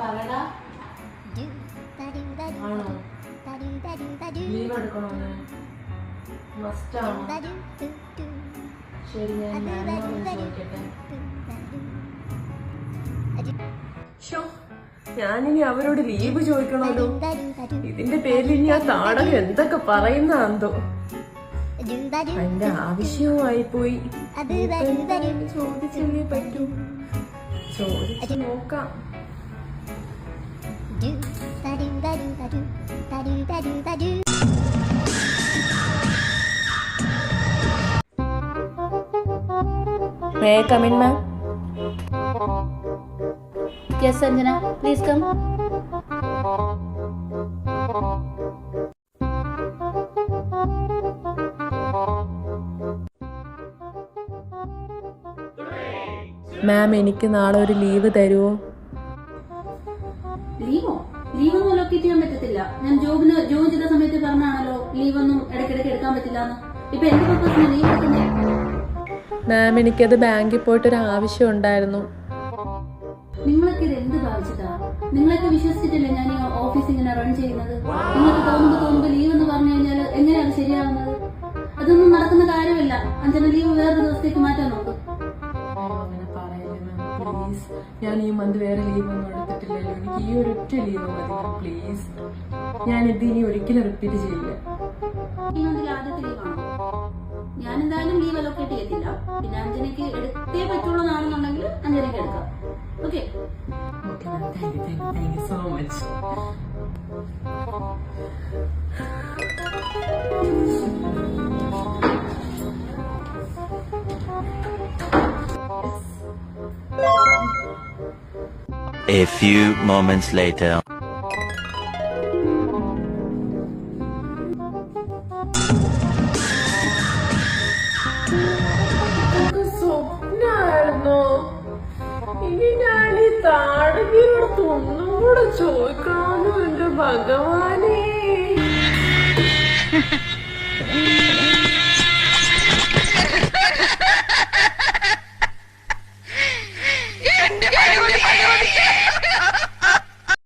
പറടാ. ആണോ? ലീവ് എടുക്കണോന്ന് മസ്റ്റാണോ? ശരി, ഞാൻ മാമിനോട് ചോദിക്കട്ടെ. ഞാനിനി അവരോട് ലീവ് ചോദിക്കണല്ലോ. ഇതിന്റെ പേരിൽ ഇനി ആ താടകം എന്തൊക്കെ പറയുന്നോ. എന്റെ ആവശ്യവുമായി പോയി. ചോദിച്ചല്ലേ പറ്റൂ. ചോദിച്ചു നോക്കാം. May I come in, ma'am? Yes, Sanjana, please come. മാം, എനിക്ക് നാളെ ഒരു ലീവ് തരുമോ? ലീവോ? ലീവൊന്നും അലോക്കേറ്റ് ചെയ്യാൻ പറ്റത്തില്ല. ഞാൻ ജോയിൻ ചെയ്ത സമയത്ത് പറഞ്ഞാണല്ലോ ലീവൊന്നും ഇടയ്ക്കിടയ്ക്ക് എടുക്കാൻ പറ്റില്ല എന്ന്. ഇപ്പൊ എന്ത് പർപ്പസിന് ലീവ് എടുക്കുന്നത്? മാം, എനിക്കത് ബാങ്കിൽ പോയിട്ടൊരു ആവശ്യം ഉണ്ടായിരുന്നു. നിങ്ങളൊക്കെ ഇത് എന്ത് ഭാവിച്ചിട്ടാ? നിങ്ങളൊക്കെ വിശ്വസിച്ചിട്ടില്ലേ ഞാൻ ഈ ഓഫീസ് ഇങ്ങനെ റൺ ചെയ്യുന്നത്? നിങ്ങൾക്ക് തോന്നുമ്പോ ലീവ് എന്ന് പറഞ്ഞു കഴിഞ്ഞാൽ എങ്ങനെയാണ് ശരിയാവുന്നത്? അതൊന്നും നടക്കുന്ന കാര്യമല്ല. അഞ്ചന ലീവ് വേറൊരു ദിവസത്തേക്ക് മാറ്റാൻ നോക്കും. അങ്ങനെ പറയല്ലേ മാം, പ്ലീസ്. ഞാൻ ഈ മന്ത് വേറെ ലീവ് ഒന്നും എടുത്തിട്ടില്ലല്ലോ. എനിക്ക് ഈ ഒരൊറ്റ ലീവ് മതി മാം, പ്ലീസ്. ഞാൻ ഇത് ഇനി ഒരിക്കലും റിപ്പീറ്റ് ചെയ്യില്ല. ഈ മന്തിൽ ആദ്യത്തെ ലീവാണോ? ഞാൻ എന്തായാലും ലീവ് അലോക്കേറ്റ് ചെയ്യത്തില്ല. പിന്നെ അഞ്ജനയ്ക്ക് എടുത്തേ പറ്റുള്ളൂ എന്നാണെന്നുണ്ടെങ്കിൽ അഞ്ജനയ്ക്ക് എടുക്കാം. Okay? Okay ma'am, thank you so much. A few moments later. സ്വപ്നായിരുന്നോ? ഇനി ഞാൻ ഈ താടകയോടത്ത് ഒന്നും കൂടെ ചോദിക്കണോ എന്റെ ഭഗവാനേ.